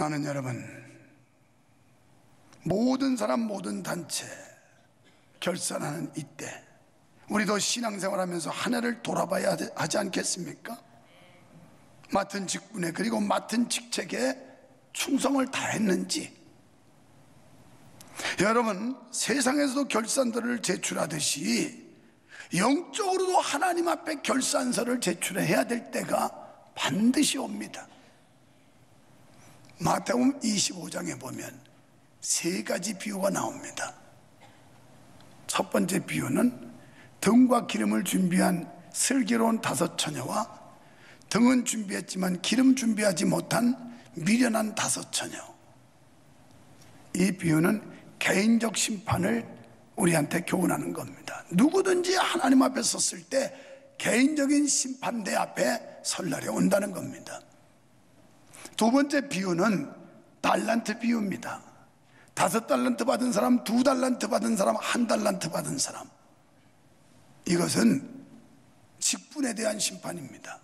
사랑하는 여러분, 모든 사람, 모든 단체 결산하는 이때 우리도 신앙생활하면서 한 해를 돌아봐야 하지 않겠습니까? 맡은 직분에, 그리고 맡은 직책에 충성을 다했는지. 여러분, 세상에서도 결산서를 제출하듯이 영적으로도 하나님 앞에 결산서를 제출해야 될 때가 반드시 옵니다. 마태복음 25장에 보면 세 가지 비유가 나옵니다. 첫 번째 비유는 등과 기름을 준비한 슬기로운 5 처녀와 등은 준비했지만 기름 준비하지 못한 미련한 5 처녀. 이 비유는 개인적 심판을 우리한테 교훈하는 겁니다. 누구든지 하나님 앞에 섰을 때 개인적인 심판대 앞에 설 날이 온다는 겁니다. 두 번째 비유는 달란트 비유입니다. 5달란트 받은 사람, 2달란트 받은 사람, 1달란트 받은 사람. 이것은 직분에 대한 심판입니다.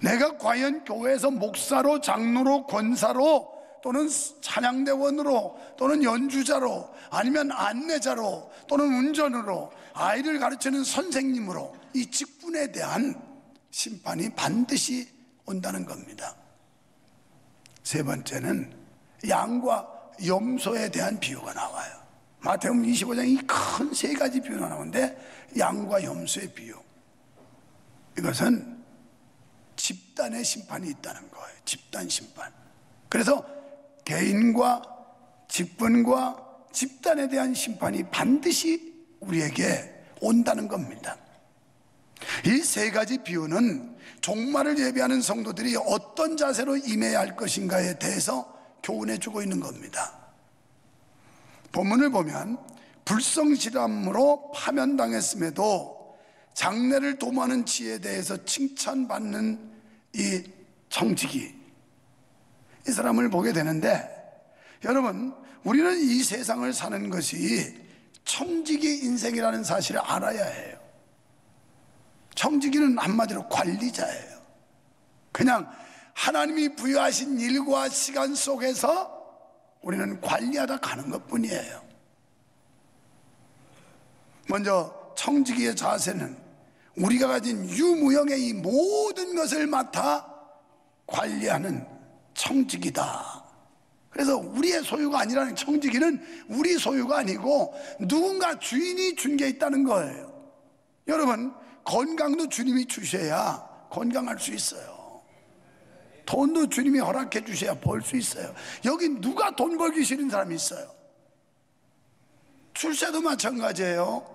내가 과연 교회에서 목사로, 장로로, 권사로, 또는 찬양대원으로, 또는 연주자로, 아니면 안내자로, 또는 운전으로, 아이를 가르치는 선생님으로 이 직분에 대한 심판이 반드시 온다는 겁니다. 세 번째는 양과 염소에 대한 비유가 나와요. 마태복음 25장이 큰 3가지 비유가 나오는데 양과 염소의 비유, 이것은 집단의 심판이 있다는 거예요. 집단 심판. 그래서 개인과 직분과 집단에 대한 심판이 반드시 우리에게 온다는 겁니다. 이 3가지 비유는 종말을 예비하는 성도들이 어떤 자세로 임해야 할 것인가에 대해서 교훈해 주고 있는 겁니다. 본문을 보면 불성실함으로 파면당했음에도 장래를 도모하는 지혜에 대해서 칭찬받는 이 청지기, 이 사람을 보게 되는데, 여러분, 우리는 이 세상을 사는 것이 청지기 인생이라는 사실을 알아야 해요. 청지기는 한마디로 관리자예요. 그냥 하나님이 부여하신 일과 시간 속에서 우리는 관리하다 가는 것 뿐이에요. 먼저 청지기의 자세는 우리가 가진 유무형의 이 모든 것을 맡아 관리하는 청지기다. 그래서 우리의 소유가 아니라는, 청지기는 우리 소유가 아니고 누군가 주인이 준 게 있다는 거예요. 여러분, 건강도 주님이 주셔야 건강할 수 있어요. 돈도 주님이 허락해 주셔야 벌 수 있어요. 여기 누가 돈 벌기 싫은 사람이 있어요? 출세도 마찬가지예요.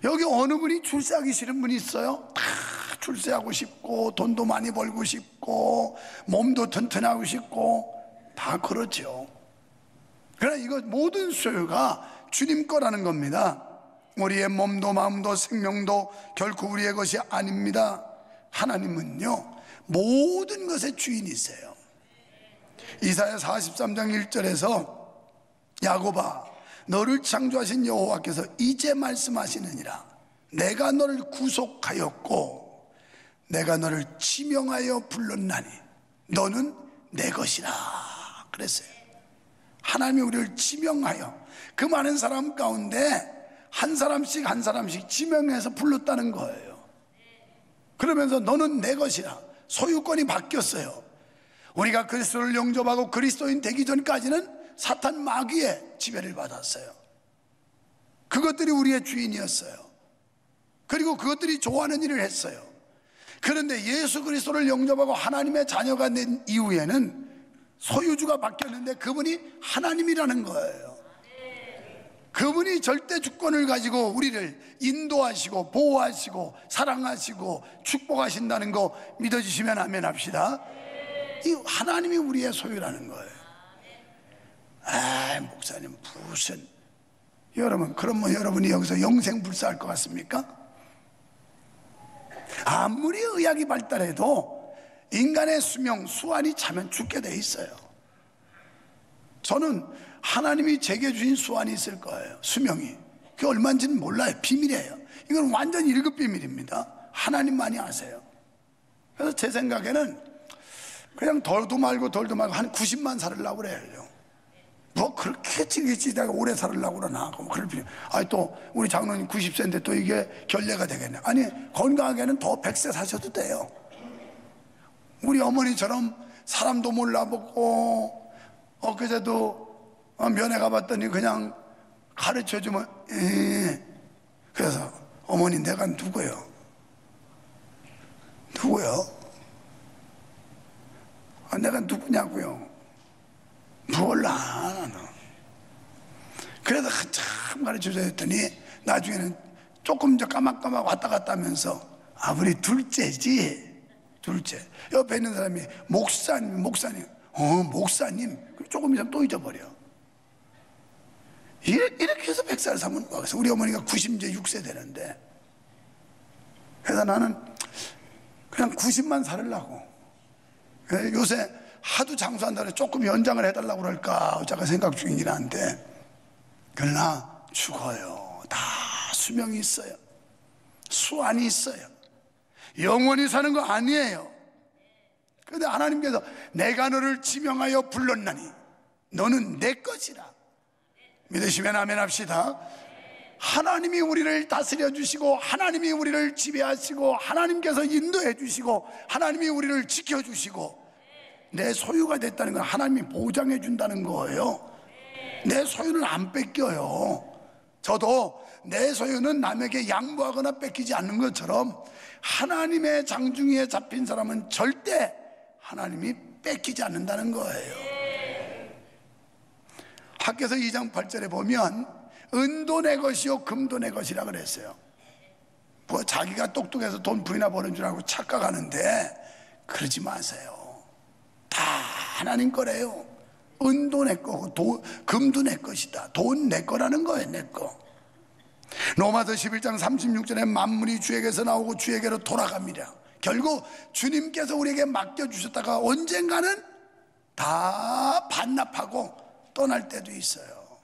여기 어느 분이 출세하기 싫은 분이 있어요? 다 출세하고 싶고 돈도 많이 벌고 싶고 몸도 튼튼하고 싶고 다 그렇죠. 그러나 이거 모든 소유가 주님 거라는 겁니다. 우리의 몸도 마음도 생명도 결코 우리의 것이 아닙니다. 하나님은요 모든 것의 주인이세요. 이사야 43장 1절에서 야곱아, 너를 창조하신 여호와께서 이제 말씀하시느니라. 내가 너를 구속하였고 내가 너를 지명하여 불렀나니 너는 내 것이라 그랬어요. 하나님이 우리를 지명하여, 그 많은 사람 가운데 한 사람씩 한 사람씩 지명해서 불렀다는 거예요. 그러면서 너는 내 것이라, 소유권이 바뀌었어요. 우리가 그리스도를 영접하고 그리스도인 되기 전까지는 사탄 마귀의 지배를 받았어요. 그것들이 우리의 주인이었어요. 그리고 그것들이 좋아하는 일을 했어요. 그런데 예수 그리스도를 영접하고 하나님의 자녀가 된 이후에는 소유주가 바뀌었는데 그분이 하나님이라는 거예요. 그분이 절대 주권을 가지고 우리를 인도하시고 보호하시고 사랑하시고 축복하신다는 거 믿어주시면 아멘 합시다. 이 하나님이 우리의 소유라는 거예요. 아, 목사님 무슨, 여러분, 그러면 여러분이 여기서 영생불사할 것 같습니까? 아무리 의학이 발달해도 인간의 수명, 수완이 차면 죽게 돼 있어요. 저는 하나님이 제게 주신 수완이 있을 거예요. 수명이. 그게 얼마인지는 몰라요. 비밀이에요. 이건 완전 1급 비밀입니다. 하나님만이 아세요. 그래서 제 생각에는 그냥 덜도 말고 한 90만 살으려고 그래요. 뭐 그렇게 찌릿찌릿하게 오래 살으려고 그러나. 그럴 필요. 아니 또 우리 장로님 90세인데 또 이게 결례가 되겠네. 아니 건강하게는 더 100세 사셔도 돼요. 우리 어머니처럼 사람도 몰라보고 엊그제도 면회 가봤더니 그냥 가르쳐주면 그래서 어머니 내가 누구요? 내가 누구냐고요? 몰라 나는. 그래서 한참 가르쳐줘야 했더니 나중에는 조금 더 까막까막 왔다 갔다 하면서 우리 둘째지, 둘째. 옆에 있는 사람이 목사님 목사님. 조금 있으면 또 잊어버려. 이렇게 해서 100살 사면 거기서 우리 어머니가 96세 되는데, 그래서 나는 그냥 90만 살으려고. 요새 하도 장수한다고 조금 연장을 해달라고 그럴까 어쩌까 생각 중이긴 한데, 그러나 죽어요. 다 수명이 있어요. 수완이 있어요. 영원히 사는 거 아니에요. 그런데 하나님께서 내가 너를 지명하여 불렀나니 너는 내 것이라. 믿으시면 아멘 합시다. 하나님이 우리를 다스려 주시고, 하나님이 우리를 지배하시고, 하나님께서 인도해 주시고, 하나님이 우리를 지켜 주시고, 내 소유가 됐다는 건 하나님이 보장해 준다는 거예요. 내 소유는 안 뺏겨요. 저도 내 소유는 남에게 양보하거나 뺏기지 않는 것처럼 하나님의 장중에 잡힌 사람은 절대 하나님이 뺏기지 않는다는 거예요. 학개서 2장 8절에 보면 은도 내 것이요 금도 내 것이라 그랬어요. 뭐 자기가 똑똑해서 돈 부이나 버는 줄 알고 착각하는데 그러지 마세요. 다 하나님 거래요. 은도 내 거고 금도 내 것이다. 돈 내 거라는 거예요. 내 거. 로마서 11장 36절에 만물이 주에게서 나오고 주에게로 돌아갑니다. 결국 주님께서 우리에게 맡겨주셨다가 언젠가는 다 반납하고 떠날 때도 있어요.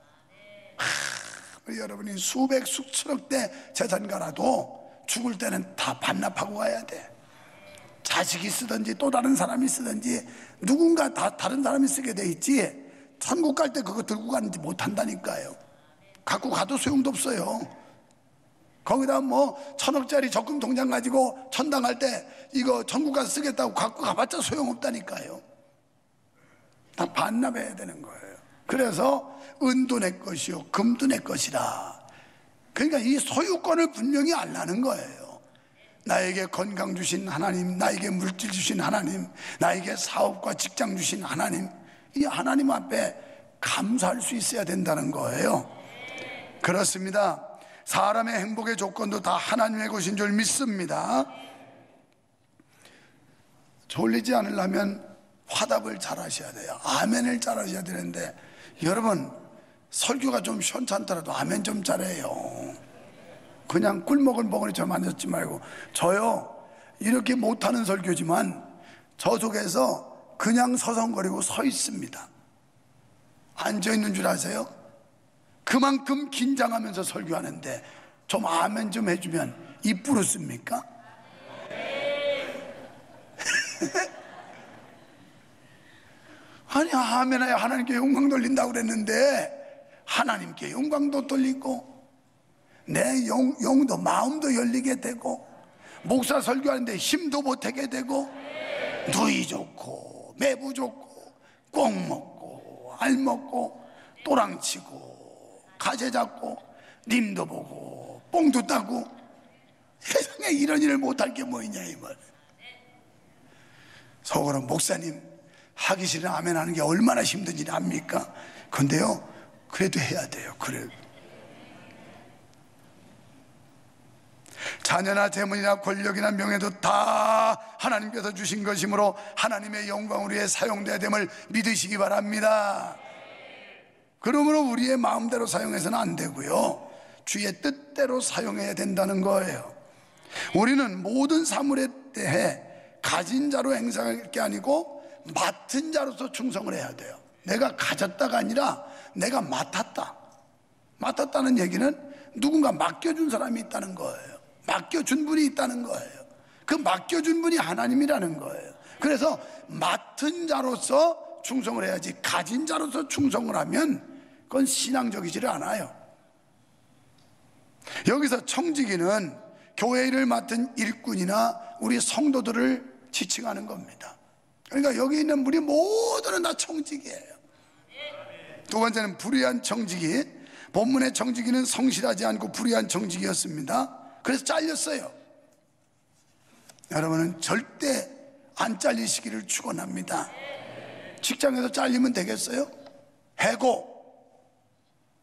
여러분이 수백 수천억 대 재산가라도 죽을 때는 다 반납하고 가야 돼. 자식이 쓰든지 또 다른 사람이 쓰든지 누군가 다 다른 사람이 쓰게 돼 있지, 천국 갈 때 그거 들고 가는지 못한다니까요. 갖고 가도 소용도 없어요. 거기다 뭐 1000억짜리 적금 통장 가지고 천당 갈 때 이거 천국 가서 쓰겠다고 갖고 가봤자 소용없다니까요. 다 반납해야 되는 거예요. 그래서 은도 내 것이요 금도 내 것이라. 그러니까 이 소유권을 분명히 알라는 거예요. 나에게 건강 주신 하나님, 나에게 물질 주신 하나님, 나에게 사업과 직장 주신 하나님, 이 하나님 앞에 감사할 수 있어야 된다는 거예요. 그렇습니다. 사람의 행복의 조건도 다 하나님의 것인 줄 믿습니다. 졸리지 않으려면 화답을 잘 하셔야 돼요. 아멘을 잘 하셔야 되는데, 여러분 설교가 좀 시원찮더라도 아멘 좀 잘해요. 그냥 꿀먹을 먹으니 저 만졌지 말고. 저요 이렇게 못하는 설교지만 저 속에서 그냥 서성거리고 서 있습니다. 앉아있는 줄 아세요? 그만큼 긴장하면서 설교하는데 좀 아멘 좀 해주면 입 부르습니까? 아니 아멘해야 하나님께 영광 돌린다고 그랬는데 하나님께 영광도 돌리고 내 영도 마음도 열리게 되고 목사 설교하는데 힘도 보태게 되고 누이 좋고 매부 좋고 꼭 먹고 알 먹고 또랑 치고 가재 잡고 님도 보고 뽕도 따고 세상에 이런 일을 못할 게 뭐 있냐 이 말. 속으로 목사님 하기 싫은 아멘 하는 게 얼마나 힘든 일 압니까? 근데요 그래도 해야 돼요. 그래. 자녀나 재물이나 권력이나 명예도 다 하나님께서 주신 것이므로 하나님의 영광을 위해 사용돼야 됨을 믿으시기 바랍니다. 그러므로 우리의 마음대로 사용해서는 안 되고요, 주의 뜻대로 사용해야 된다는 거예요. 우리는 모든 사물에 대해 가진 자로 행사할 게 아니고 맡은 자로서 충성을 해야 돼요. 내가 가졌다가 아니라 내가 맡았다는 얘기는 누군가 맡겨준 사람이 있다는 거예요. 맡겨준 분이 있다는 거예요. 그 맡겨준 분이 하나님이라는 거예요. 그래서 맡은 자로서 충성을 해야지, 가진 자로서 충성을 하면 그건 신앙적이지를 않아요. 여기서 청지기는 교회 일을 맡은 일꾼이나 우리 성도들을 지칭하는 겁니다. 그러니까 여기 있는 우리 모두는 다 청지기예요. 두 번째는 불의한 청지기. 본문의 청지기는 성실하지 않고 불의한 청지기였습니다. 그래서 잘렸어요. 여러분은 절대 안 잘리시기를 축원합니다. 직장에서 잘리면 되겠어요? 해고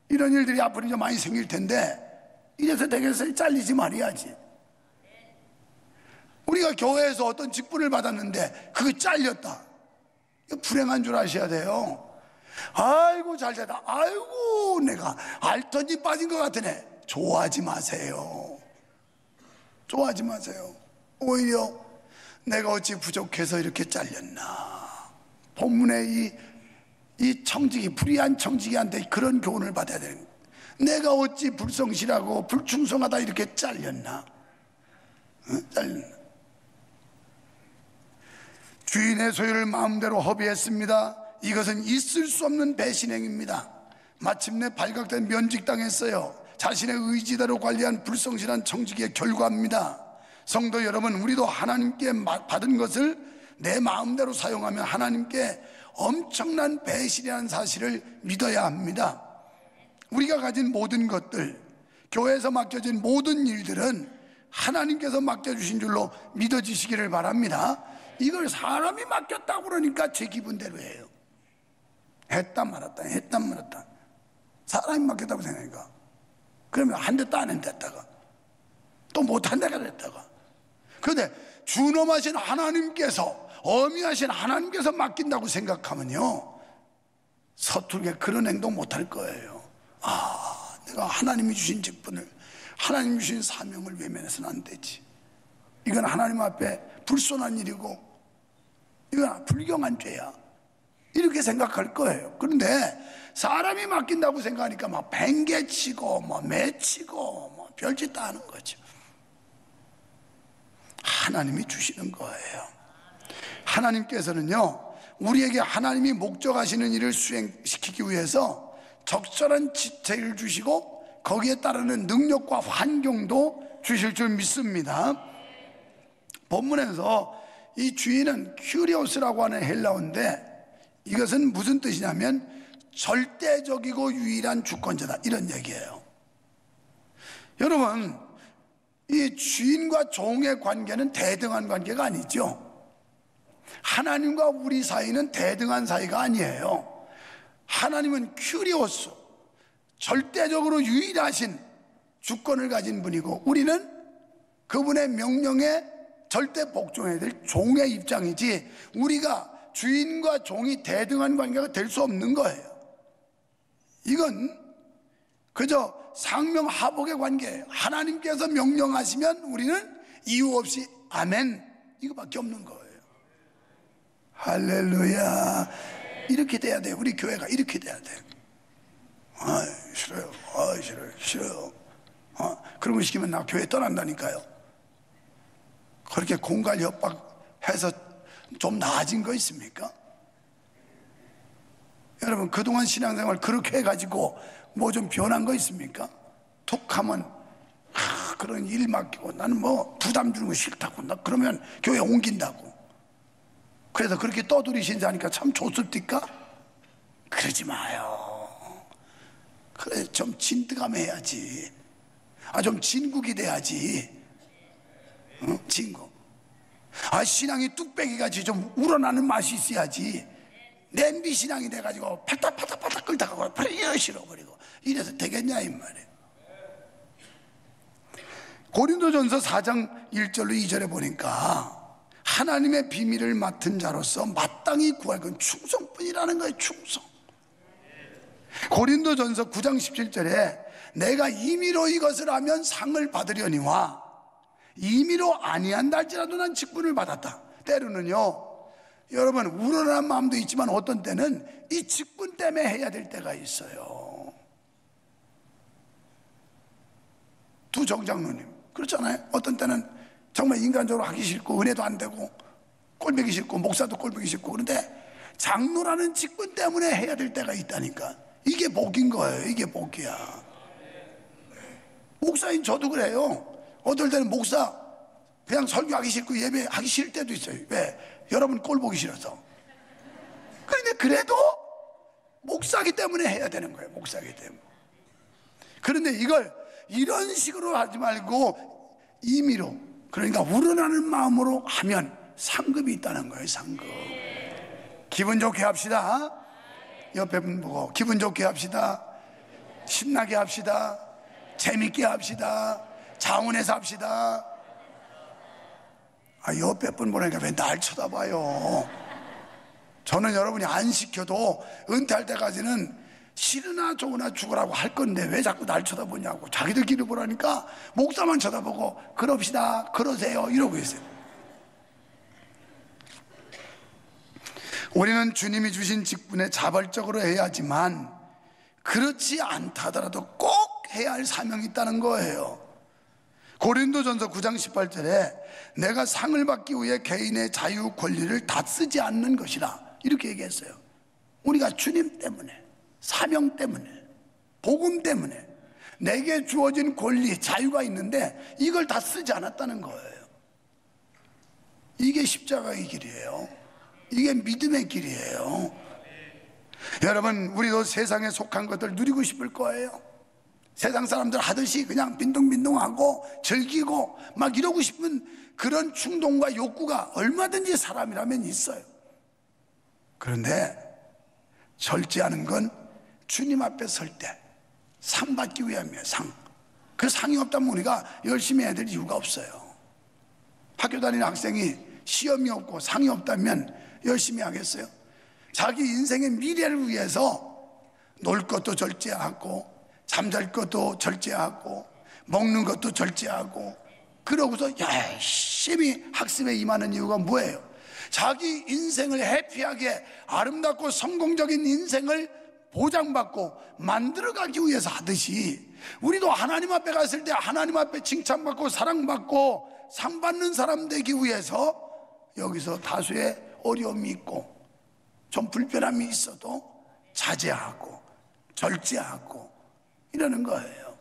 이런 일들이 앞으로 이제 많이 생길 텐데 이래서 되겠어요? 잘리지 말아야지. 우리가 교회에서 어떤 직분을 받았는데 그거 잘렸다, 이거 불행한 줄 아셔야 돼요. 아이고 잘되다, 아이고 내가 알턴이 빠진 것 같으네. 좋아하지 마세요. 좋아하지 마세요. 오히려 내가 어찌 부족해서 이렇게 잘렸나. 본문의 이 청지기, 불의한 청지기한테 그런 교훈을 받아야 되는 거예요. 내가 어찌 불성실하고 불충성하다 이렇게 잘렸나. 잘렸나. 주인의 소유를 마음대로 허비했습니다. 이것은 있을 수 없는 배신행입니다. 마침내 발각된 면직당했어요. 자신의 의지대로 관리한 불성실한 청지기의 결과입니다. 성도 여러분, 우리도 하나님께 받은 것을 내 마음대로 사용하면 하나님께 엄청난 배신이라는 사실을 믿어야 합니다. 우리가 가진 모든 것들, 교회에서 맡겨진 모든 일들은 하나님께서 맡겨주신 줄로 믿어지시기를 바랍니다. 이걸 사람이 맡겼다고 그러니까 제 기분대로 해요. 했다 말았다, 했다 말았다. 사람이 맡겼다고 생각하니까 그러면 한 대도 안 했다가 또 못한 데가 됐다가. 그런데 준엄하신 하나님께서, 어미하신 하나님께서 맡긴다고 생각하면요 서툴게 그런 행동 못할 거예요. 아, 내가 하나님이 주신 직분을, 하나님이 주신 사명을 외면해서는 안 되지. 이건 하나님 앞에 불손한 일이고 이건 불경한 죄야, 이렇게 생각할 거예요. 그런데 사람이 맡긴다고 생각하니까 막 뱅개치고 뭐 매치고 뭐 별짓 다 하는 거죠. 하나님이 주시는 거예요. 하나님께서는요 우리에게 하나님이 목적하시는 일을 수행시키기 위해서 적절한 지체를 주시고 거기에 따르는 능력과 환경도 주실 줄 믿습니다. 본문에서 이 주인은 큐리오스라고 하는 헬라어인데 이것은 무슨 뜻이냐면 절대적이고 유일한 주권자다, 이런 얘기예요. 여러분, 이 주인과 종의 관계는 대등한 관계가 아니죠. 하나님과 우리 사이는 대등한 사이가 아니에요. 하나님은 큐리오스, 절대적으로 유일하신 주권을 가진 분이고 우리는 그분의 명령에 절대 복종해야 될 종의 입장이지, 우리가 주인과 종이 대등한 관계가 될 수 없는 거예요. 이건 그저 상명하복의 관계예요. 하나님께서 명령하시면 우리는 이유 없이 아멘, 이거밖에 없는 거예요. 할렐루야. 이렇게 돼야 돼요. 우리 교회가 이렇게 돼야 돼요. 아, 싫어요. 아, 싫어요. 싫어요. 그런 거 시키면 나 교회 떠난다니까요. 그렇게 공갈 협박해서 좀 나아진 거 있습니까? 여러분, 그동안 신앙생활 그렇게 해가지고 뭐 좀 변한 거 있습니까? 톡 하면 그런 일 맡기고 나는 뭐 부담 주는 거 싫다고, 나 그러면 교회 옮긴다고. 그래서 그렇게 떠들이 신사니까 참 좋습니까? 그러지 마요. 그래, 좀 진득함해야지. 좀 진국이 돼야지. 진국. 신앙이 뚝배기같이 좀 우러나는 맛이 있어야지. 냄비 신앙이 돼가지고 팔딱팔딱팔딱 끓다가 버려 실어버리고 이래서 되겠냐 이 말이에요. 고린도전서 4장 1절로 2절에 보니까 하나님의 비밀을 맡은 자로서 마땅히 구할 건 충성뿐이라는 거예요. 충성. 고린도전서 9장 17절에 내가 임의로 이것을 하면 상을 받으려니와 임의로 아니한다 할지라도 난 직분을 받았다. 때로는요 여러분, 우러난 마음도 있지만 어떤 때는 이 직분 때문에 해야 될 때가 있어요. 두정 장로님 그렇잖아요. 어떤 때는 정말 인간적으로 하기 싫고 은혜도 안 되고 꼴보기 싫고 목사도 꼴보기 싫고. 그런데 장로라는 직분 때문에 해야 될 때가 있다니까. 이게 복인 거예요. 이게 복이야. 목사인 저도 그래요. 어떨 때는 목사 그냥 설교하기 싫고 예배하기 싫을 때도 있어요. 왜? 여러분 꼴보기 싫어서. 그런데 그래도 목사기 때문에 해야 되는 거예요. 목사기 때문에. 그런데 이걸 이런 식으로 하지 말고 임의로, 그러니까 우러나는 마음으로 하면 상급이 있다는 거예요. 상급. 기분 좋게 합시다. 옆에 분 보고 기분 좋게 합시다. 신나게 합시다. 재밌게 합시다. 자원해서 합시다. 옆에 분 보니까 왜 날 쳐다봐요? 저는 여러분이 안 시켜도 은퇴할 때까지는 싫으나 좋으나 죽으라고 할 건데 왜 자꾸 날 쳐다보냐고. 자기들끼리 보라니까 목사만 쳐다보고 그럽시다, 그러세요 이러고 있어요. 우리는 주님이 주신 직분에 자발적으로 해야 하지만 그렇지 않다 하더라도 꼭 해야 할 사명이 있다는 거예요. 고린도전서 9장 18절에 내가 상을 받기 위해 개인의 자유 권리를 다 쓰지 않는 것이라 이렇게 얘기했어요. 우리가 주님 때문에, 사명 때문에, 복음 때문에 내게 주어진 권리, 자유가 있는데 이걸 다 쓰지 않았다는 거예요. 이게 십자가의 길이에요. 이게 믿음의 길이에요. 여러분, 우리도 세상에 속한 것들 누리고 싶을 거예요. 세상 사람들 하듯이 그냥 빈둥빈둥하고 즐기고 막 이러고 싶은 그런 충동과 욕구가 얼마든지 사람이라면 있어요. 그런데 절제하는 건 주님 앞에 설 때 상 받기 위함이에요. 상. 그 상이 없다면 우리가 열심히 해야 될 이유가 없어요. 학교 다니는 학생이 시험이 없고 상이 없다면 열심히 하겠어요? 자기 인생의 미래를 위해서 놀 것도 절제하고 잠잘 것도 절제하고 먹는 것도 절제하고 그러고서 열심히 학습에 임하는 이유가 뭐예요? 자기 인생을 해피하게 아름답고 성공적인 인생을 보장받고 만들어가기 위해서 하듯이 우리도 하나님 앞에 갔을 때 하나님 앞에 칭찬받고 사랑받고 상 받는 사람 되기 위해서 여기서 다수의 어려움이 있고 좀 불편함이 있어도 자제하고 절제하고 이러는 거예요.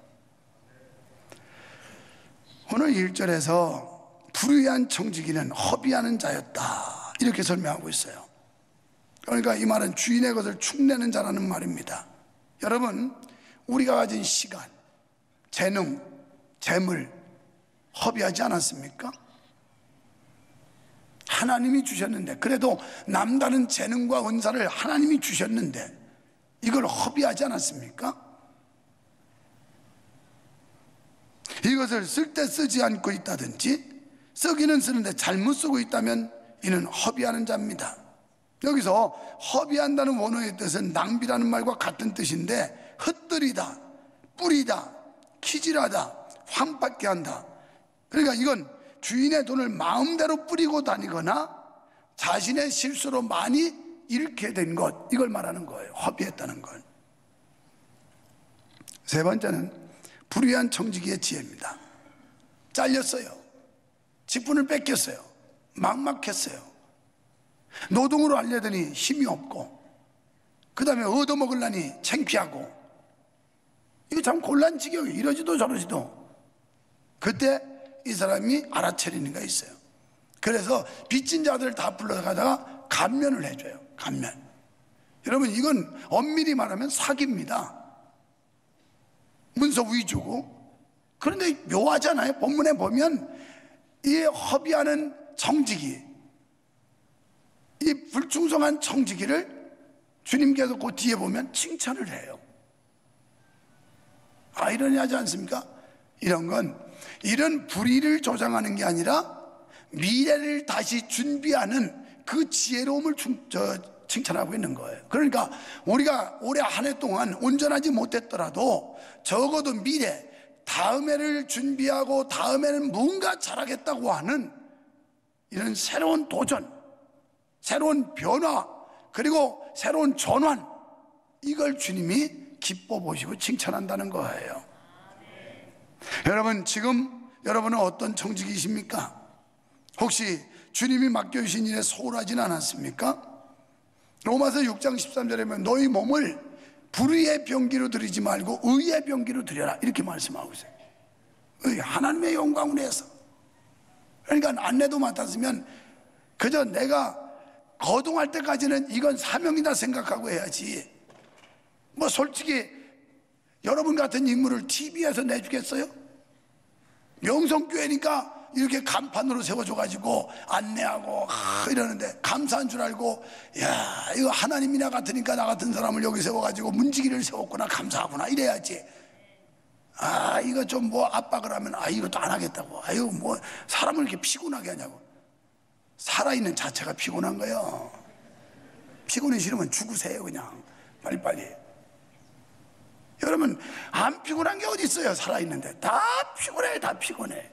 오늘 1절에서 불의한 청지기는 허비하는 자였다 이렇게 설명하고 있어요. 그러니까 이 말은 주인의 것을 축내는 자라는 말입니다. 여러분, 우리가 가진 시간, 재능, 재물 허비하지 않았습니까? 하나님이 주셨는데, 그래도 남다른 재능과 은사를 하나님이 주셨는데 이걸 허비하지 않았습니까? 이것을 쓸 때 쓰지 않고 있다든지 쓰기는 쓰는데 잘못 쓰고 있다면 이는 허비하는 자입니다. 여기서 허비한다는 원어의 뜻은 낭비라는 말과 같은 뜻인데 흩뜨리다, 뿌리다, 키질하다, 황폐케 한다. 그러니까 이건 주인의 돈을 마음대로 뿌리고 다니거나 자신의 실수로 많이 잃게 된 것, 이걸 말하는 거예요. 허비했다는 걸. 세 번째는 불의한 청지기의 지혜입니다. 잘렸어요. 직분을 뺏겼어요. 막막했어요. 노동으로 하려더니 힘이 없고 그 다음에 얻어먹으려니 창피하고 이거 참 곤란지경이에요. 이러지도 저러지도. 그때 이 사람이 알아차리는 게 있어요. 그래서 빚진 자들 다 불러가다가 감면을 해줘요. 감면. 여러분, 이건 엄밀히 말하면 사기입니다. 문서 위주고. 그런데 묘하잖아요. 본문에 보면 이 허비하는 청지기, 이 불충성한 청지기를 주님께서 그 뒤에 보면 칭찬을 해요. 아이러니하지 않습니까? 이런 건 이런 불의를 조장하는 게 아니라 미래를 다시 준비하는 그 지혜로움을 칭찬하고 있는 거예요. 그러니까 우리가 올해 한 해 동안 온전하지 못했더라도 적어도 미래, 다음 해를 준비하고 다음에는 뭔가 잘하겠다고 하는 이런 새로운 도전, 새로운 변화, 그리고 새로운 전환, 이걸 주님이 기뻐 보시고 칭찬한다는 거예요. 여러분, 지금 여러분은 어떤 청지기이십니까? 혹시 주님이 맡겨주신 일에 소홀하진 않았습니까? 로마서 6장 13절에 보면 너희 몸을 불의의 병기로 드리지 말고 의의 병기로 드려라 이렇게 말씀하고 있어요. 하나님의 영광을 위해서. 그러니까 안내도 맡았으면 그저 내가 거동할 때까지는 이건 사명이다 생각하고 해야지. 뭐 솔직히 여러분 같은 인물을 TV에서 내주겠어요? 명성교회니까 이렇게 간판으로 세워줘가지고 안내하고 이러는데 감사한 줄 알고, 야 이거 하나님이나 같으니까 나 같은 사람을 여기 세워가지고 문지기를 세웠구나, 감사하구나 이래야지. 이거 좀 뭐 압박을 하면 이것도 안 하겠다고. 뭐 사람을 이렇게 피곤하게 하냐고. 살아있는 자체가 피곤한 거예요. 피곤이 싫으면 죽으세요 그냥 빨리빨리. 여러분 안 피곤한 게 어디 있어요? 살아있는데 다 피곤해, 다 피곤해.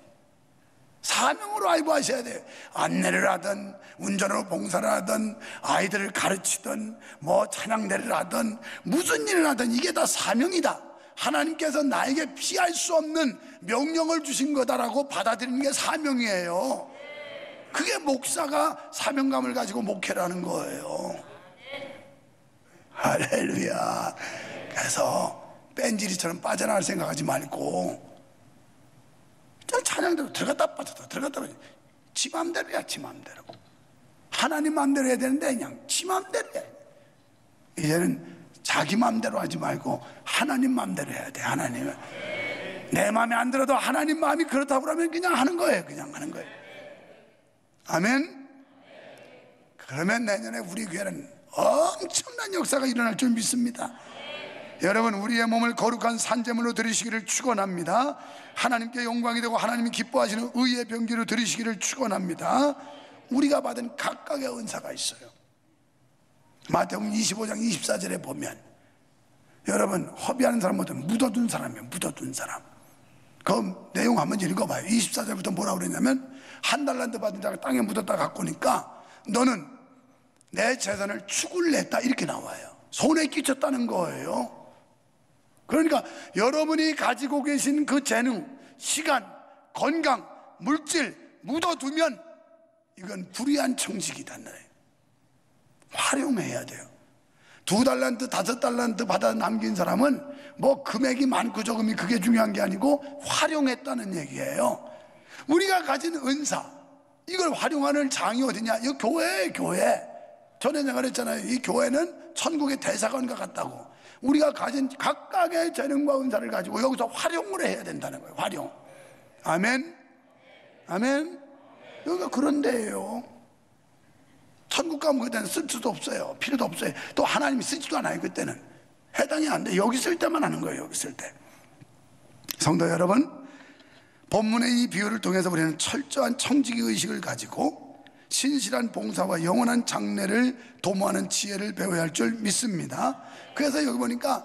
사명으로 알고 하셔야 돼요. 안내를 하든 운전으로 봉사를 하든 아이들을 가르치든 뭐 찬양대를 하든 무슨 일을 하든 이게 다 사명이다. 하나님께서 나에게 피할 수 없는 명령을 주신 거다라고 받아들이는 게 사명이에요. 그게 목사가 사명감을 가지고 목회를 하는 거예요. 할렐루야. 그래서 뺀질이처럼 빠져나갈 생각하지 말고 찬양대로 들어갔다 빠졌다 들어갔다 빠졌다. 지 맘대로야, 지 맘대로. 하나님 맘대로 해야 되는데 그냥 지 맘대로 해. 이제는 자기 맘대로 하지 말고 하나님 맘대로 해야 돼. 하나님은 내 마음에 안 들어도 하나님 마음이 그렇다고 그러면 그냥 하는 거예요. 그냥 하는 거예요. 아멘. 그러면 내년에 우리 교회는 엄청난 역사가 일어날 줄 믿습니다. 여러분 우리의 몸을 거룩한 산제물로 드리시기를 축원합니다. 하나님께 영광이 되고 하나님이 기뻐하시는 의의 병기로 드리시기를 축원합니다. 우리가 받은 각각의 은사가 있어요. 마태복음 25장 24절에 보면 여러분 허비하는 사람보다는 묻어둔 사람이에요. 묻어둔 사람. 그 내용 한번 읽어봐요. 24절부터 뭐라고 그랬냐면 한 달란트 받은 자가 땅에 묻었다 갖고 오니까 너는 내 재산을 추굴냈다 이렇게 나와요. 손에 끼쳤다는 거예요. 그러니까 여러분이 가지고 계신 그 재능, 시간, 건강, 물질 묻어두면 이건 불의한 청직이다. 활용해야 돼요. 2달란트, 5달란트 받아 남긴 사람은 뭐 금액이 많고 적음이 그게 중요한 게 아니고 활용했다는 얘기예요. 우리가 가진 은사, 이걸 활용하는 장이 어디냐? 이 교회예요, 교회. 전에 내가 그랬잖아요. 이 교회는 천국의 대사관과 같다고. 우리가 가진 각각의 재능과 은사를 가지고 여기서 활용을 해야 된다는 거예요. 활용. 아멘. 아멘. 여기가 그런 데예요. 천국 가면 그때는 쓸 수도 없어요. 필요도 없어요. 또 하나님이 쓰지도 않아요. 그때는 해당이 안 돼. 여기 쓸 때만 하는 거예요. 여기 쓸 때. 성도 여러분, 본문의 이 비유를 통해서 우리는 철저한 청지기 의식을 가지고 신실한 봉사와 영원한 장래를 도모하는 지혜를 배워야 할 줄 믿습니다. 그래서 여기 보니까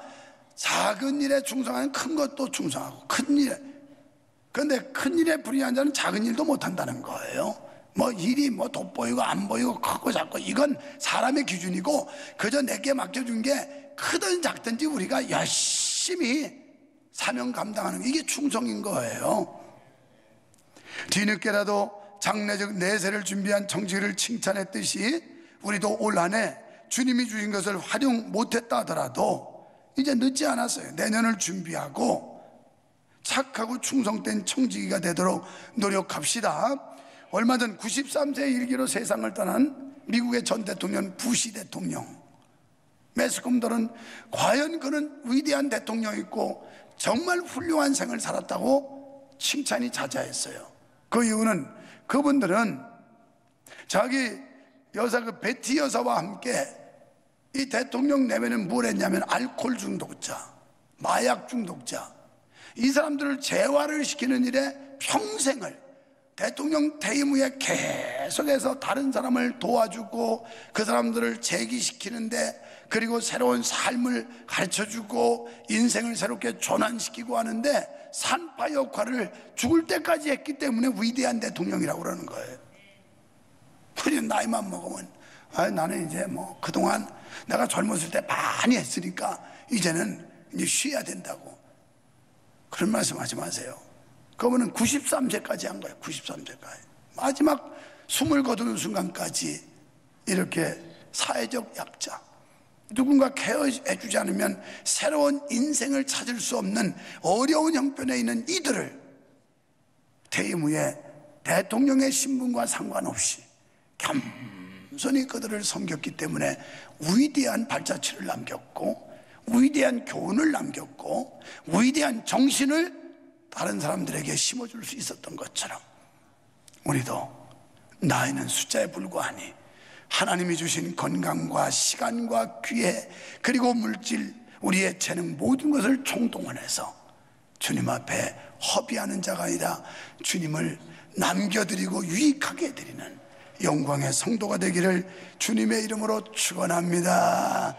작은 일에 충성하는 큰 것도 충성하고, 큰 일에, 그런데 큰 일에 불의한 자는 작은 일도 못한다는 거예요. 뭐 일이 뭐 돋보이고 안 보이고 크고 작고 이건 사람의 기준이고, 그저 내게 맡겨준 게 크든 작든지 우리가 열심히 사명 감당하는 게 이게 충성인 거예요. 뒤늦게라도 장래적 내세를 준비한 청지기를 칭찬했듯이 우리도 올 한 해 주님이 주신 것을 활용 못했다 하더라도 이제 늦지 않았어요. 내년을 준비하고 착하고 충성된 청지기가 되도록 노력합시다. 얼마 전 93세 일기로 세상을 떠난 미국의 전 대통령 부시 대통령, 매스컴들은 과연 그는 위대한 대통령이고 정말 훌륭한 생을 살았다고 칭찬이 자자했어요. 그 이유는 그분들은 자기 여사 그 베티 여사와 함께 이 대통령 내외는 뭘 했냐면 알코올 중독자, 마약 중독자, 이 사람들을 재활을 시키는 일에 평생을 대통령 퇴임 후에 계속해서 다른 사람을 도와주고 그 사람들을 재기시키는데, 그리고 새로운 삶을 가르쳐주고 인생을 새롭게 전환시키고 하는데 산파 역할을 죽을 때까지 했기 때문에 위대한 대통령이라고 그러는 거예요. 우리는 나이만 먹으면 나는 이제 뭐 그동안 내가 젊었을 때 많이 했으니까 이제는 이제 쉬어야 된다고, 그런 말씀 하지 마세요. 그분은 93세까지 한 거예요. 93세까지 마지막 숨을 거두는 순간까지 이렇게 사회적 약자, 누군가 케어해주지 않으면 새로운 인생을 찾을 수 없는 어려운 형편에 있는 이들을 퇴임 후에 대통령의 신분과 상관없이 겸손히 그들을 섬겼기 때문에 위대한 발자취를 남겼고, 위대한 교훈을 남겼고, 위대한 정신을 다른 사람들에게 심어줄 수 있었던 것처럼 우리도 나이는 숫자에 불과하니 하나님이 주신 건강과 시간과 기회 그리고 물질, 우리의 재능 모든 것을 총동원해서 주님 앞에 허비하는 자가 아니라 주님을 남겨드리고 유익하게 해드리는 영광의 성도가 되기를 주님의 이름으로 축원합니다.